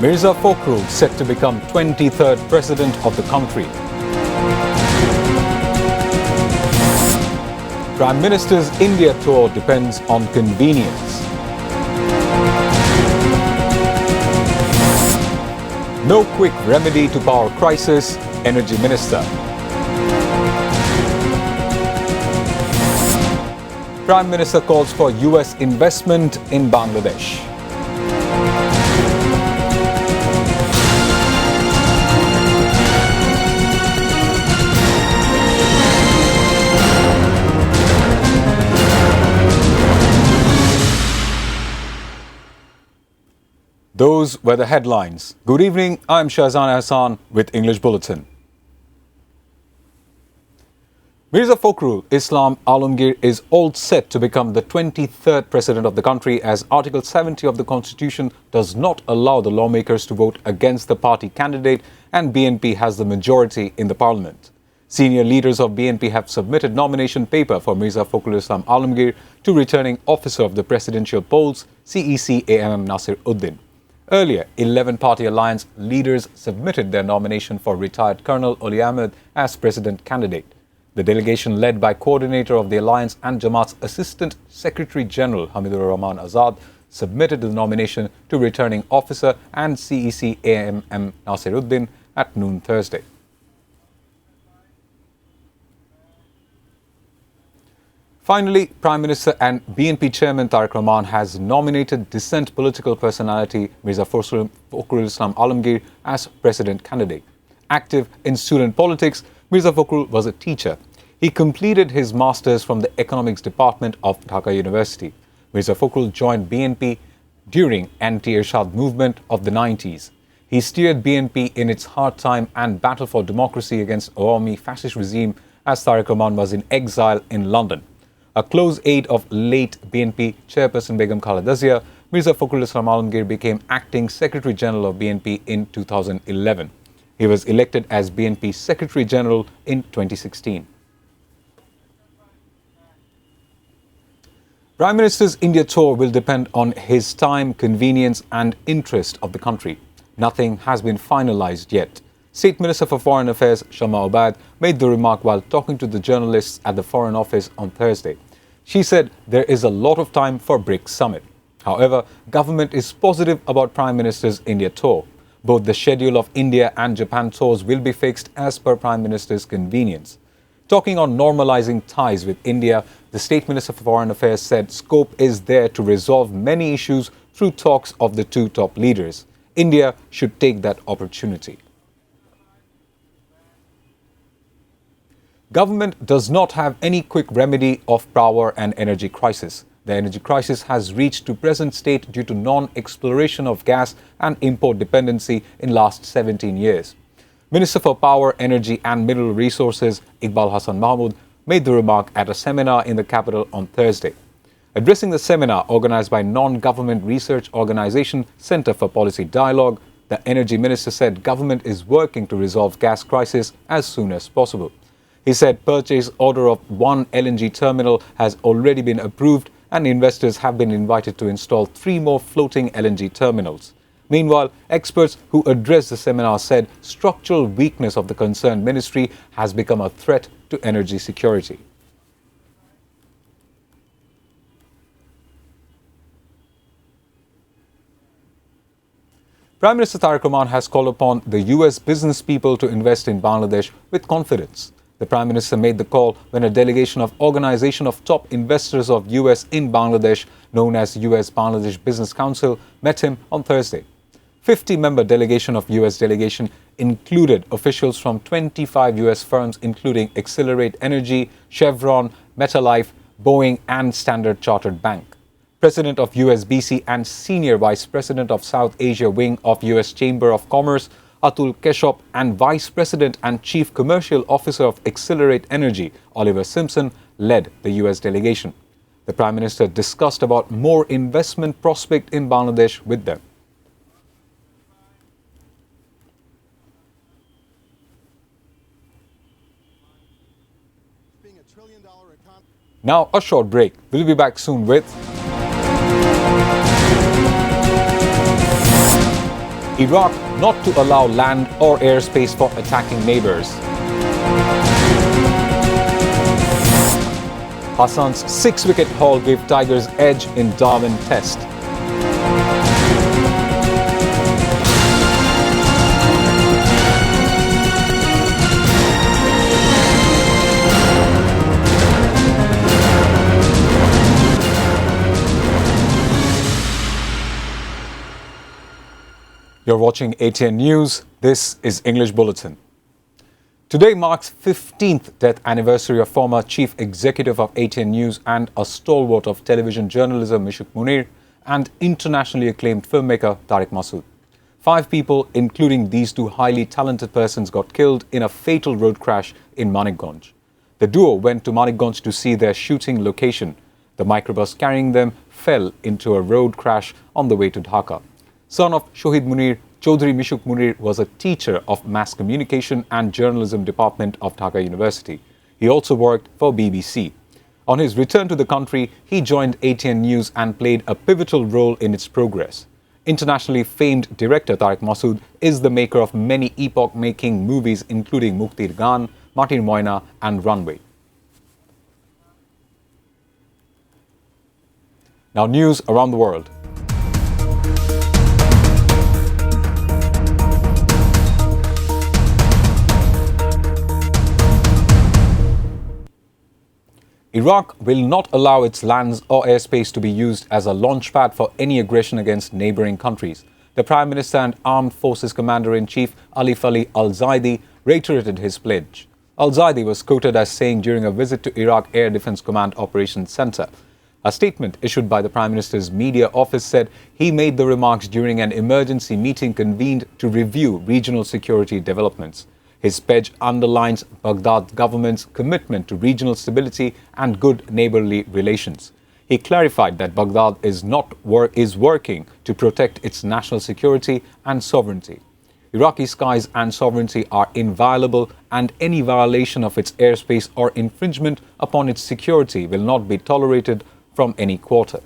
Mirza Fakhrul set to become 23rd president of the country. Prime Minister's India tour depends on convenience. No quick remedy to power crisis, Energy Minister. Prime Minister calls for US investment in Bangladesh. Those were the headlines. Good evening, I'm Shahzan Hassan with English Bulletin. Mirza Fakhrul Islam Alamgir is all set to become the 23rd president of the country, as Article 70 of the Constitution does not allow the lawmakers to vote against the party candidate, and BNP has the majority in the parliament. Senior leaders of BNP have submitted nomination paper for Mirza Fakhrul Islam Alamgir to returning officer of the presidential polls, CEC AMM Nasir Uddin. Earlier, 11-party alliance leaders submitted their nomination for retired Colonel Oli Ahmed as president candidate. The delegation, led by coordinator of the alliance and Jamaat's Assistant Secretary General Hamidur Rahman Azad, submitted the nomination to returning officer and CEC AMM Nasir Uddin at noon Thursday. Finally, Prime Minister and BNP Chairman Tariq Rahman has nominated dissent political personality Mirza Fakhrul Islam Alamgir as president candidate. Active in student politics, Mirza Fakhrul was a teacher. He completed his master's from the economics department of Dhaka University. Mirza Fakhrul joined BNP during anti-Irshad movement of the 90s. He steered BNP in its hard time and battle for democracy against Awami fascist regime as Tariq Rahman was in exile in London. A close aide of late BNP chairperson Begum Khaleda Zia, Mirza Fakhrul Islam Alamgir became acting Secretary General of BNP in 2011. He was elected as BNP Secretary General in 2016. Prime Minister's India tour will depend on his time, convenience and interest of the country. Nothing has been finalized yet. State Minister for Foreign Affairs Shama Obad made the remark while talking to the journalists at the Foreign Office on Thursday. She said there is a lot of time for BRICS summit. However, government is positive about Prime Minister's India tour. Both the schedule of India and Japan tours will be fixed as per Prime Minister's convenience. Talking on normalizing ties with India, the State Minister for Foreign Affairs said scope is there to resolve many issues through talks of the two top leaders. India should take that opportunity. Government does not have any quick remedy of power and energy crisis. The energy crisis has reached to present state due to non-exploration of gas and import dependency in last 17 years. Minister for Power, Energy and Mineral Resources Iqbal Hassan Mahmood made the remark at a seminar in the capital on Thursday. Addressing the seminar organized by non-government research organization Center for Policy Dialogue, the Energy Minister said government is working to resolve gas crisis as soon as possible. He said purchase order of one LNG terminal has already been approved and investors have been invited to install 3 more floating LNG terminals. Meanwhile, experts who addressed the seminar said structural weakness of the concerned ministry has become a threat to energy security. Prime Minister Tariq Rahman has called upon the US business people to invest in Bangladesh with confidence. The Prime Minister made the call when a delegation of Organization of Top Investors of US in Bangladesh, known as US Bangladesh Business Council, met him on Thursday. 50-member delegation of US delegation included officials from 25 US firms including Accelerate Energy, Chevron, MetaLife, Boeing and Standard Chartered Bank. President of USBC and Senior Vice President of South Asia Wing of US Chamber of Commerce, Atul Keshop, and Vice President and Chief Commercial Officer of Accelerate Energy, Oliver Simpson, led the US delegation. The Prime Minister discussed about more investment prospect in Bangladesh with them. Now a short break. We'll be back soon with Iraq not to allow land or airspace for attacking neighbors. Hassan's 6-wicket haul gave Tigers edge in Darwin Test. You're watching ATN News. This is English Bulletin. Today marks 15th death anniversary of former chief executive of ATN News and a stalwart of television journalism Mishuk Munir and internationally acclaimed filmmaker Tariq Masood. 5 people, including these 2 highly talented persons, got killed in a fatal road crash in Manikganj. The duo went to Manikganj to see their shooting location. The microbus carrying them fell into a road crash on the way to Dhaka. Son of Shohid Munir, Chaudhry Mishuk Munir was a teacher of Mass Communication and Journalism Department of Dhaka University. He also worked for BBC. On his return to the country, he joined ATN News and played a pivotal role in its progress. Internationally famed director Tariq Masood is the maker of many epoch-making movies including Muktir Gaan, Matir Moina and Runway. Now news around the world. Iraq will not allow its lands or airspace to be used as a launchpad for any aggression against neighboring countries. The Prime Minister and Armed Forces Commander-in-Chief Alif Ali Al-Zaidi reiterated his pledge. Al-Zaidi was quoted as saying during a visit to Iraq Air Defense Command Operations Center. A statement issued by the Prime Minister's media office said he made the remarks during an emergency meeting convened to review regional security developments. His pledge underlines Baghdad government's commitment to regional stability and good neighborly relations. He clarified that Baghdad is working to protect its national security and sovereignty. Iraqi skies and sovereignty are inviolable, and any violation of its airspace or infringement upon its security will not be tolerated from any quarter.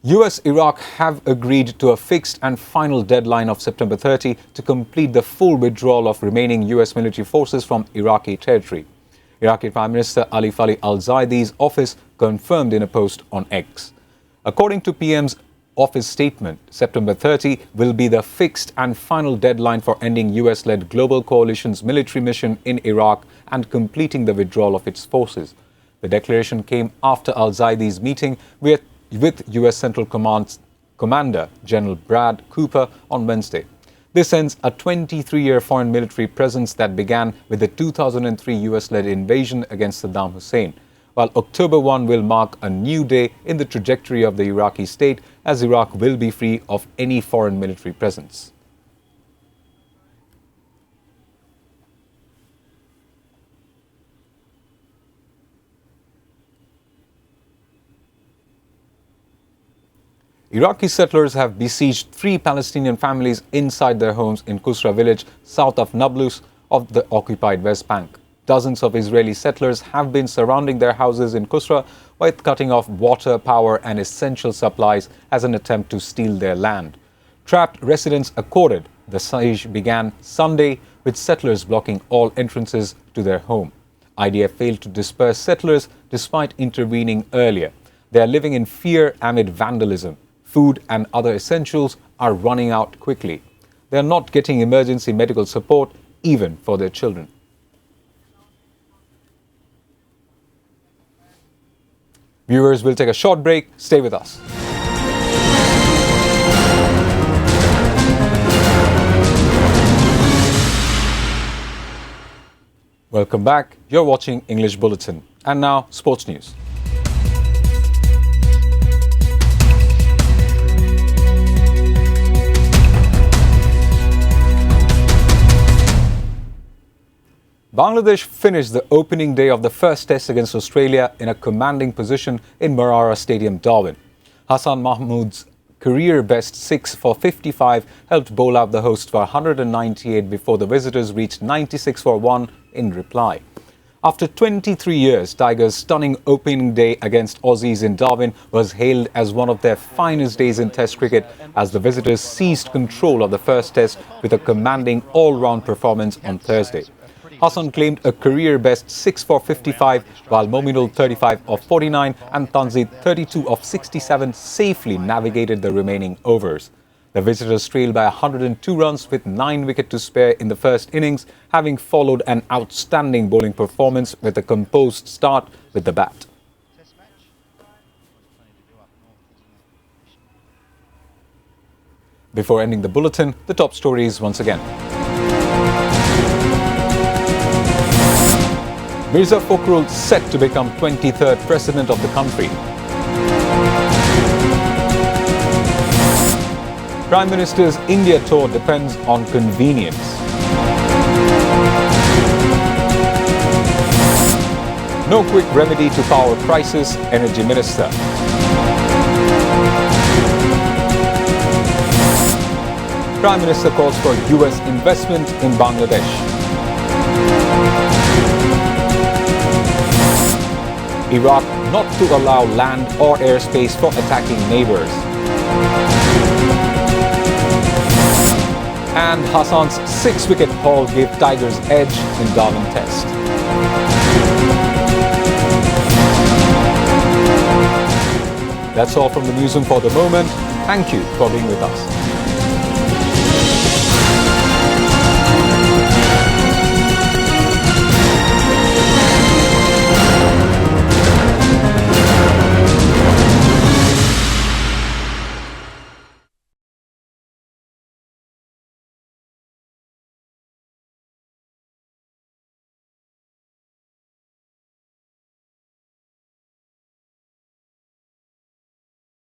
US-Iraq have agreed to a fixed and final deadline of September 30 to complete the full withdrawal of remaining US military forces from Iraqi territory. Iraqi Prime Minister Alif Ali Al-Zaidi's office confirmed in a post on X. According to PM's office statement, September 30 will be the fixed and final deadline for ending US-led global coalition's military mission in Iraq and completing the withdrawal of its forces. The declaration came after Al-Zaidi's meeting with U.S. Central Command's Commander General Brad Cooper on Wednesday. This ends a 23-year foreign military presence that began with the 2003 U.S.-led invasion against Saddam Hussein, while October 1 will mark a new day in the trajectory of the Iraqi state, as Iraq will be free of any foreign military presence. Iraqi settlers have besieged 3 Palestinian families inside their homes in Kusra village, south of Nablus of the occupied West Bank. Dozens of Israeli settlers have been surrounding their houses in Kusra with cutting off water, power and essential supplies as an attempt to steal their land. Trapped residents accorded. The siege began Sunday with settlers blocking all entrances to their home. IDF failed to disperse settlers despite intervening earlier. They are living in fear amid vandalism. Food and other essentials are running out quickly. They are not getting emergency medical support even for their children. Viewers, we'll take a short break. Stay with us. Welcome back. You're watching English Bulletin. And now, sports news. Bangladesh finished the opening day of the first test against Australia in a commanding position in Marara Stadium, Darwin. Hassan Mahmood's career-best 6 for 55 helped bowl out the hosts for 198 before the visitors reached 96 for 1 in reply. After 23 years, Tigers' stunning opening day against Aussies in Darwin was hailed as one of their finest days in Test cricket as the visitors seized control of the first Test with a commanding all-round performance on Thursday. Hassan claimed a career-best 6 for 55, while Mominul 35 of 49 and Tanzid 32 of 67 safely navigated the remaining overs. The visitors trailed by 102 runs with 9 wickets to spare in the first innings, having followed an outstanding bowling performance with a composed start with the bat. Before ending the bulletin, the top stories once again. Mirza Fakhrul set to become 23rd president of the country. Prime Minister's India tour depends on convenience. No quick remedy to power crisis, Energy Minister. Prime Minister calls for US investment in Bangladesh. Iraq not to allow land or airspace for attacking neighbors. And Hassan's 6-wicket haul gave Tigers edge in Darwin Test. That's all from the newsroom for the moment. Thank you for being with us.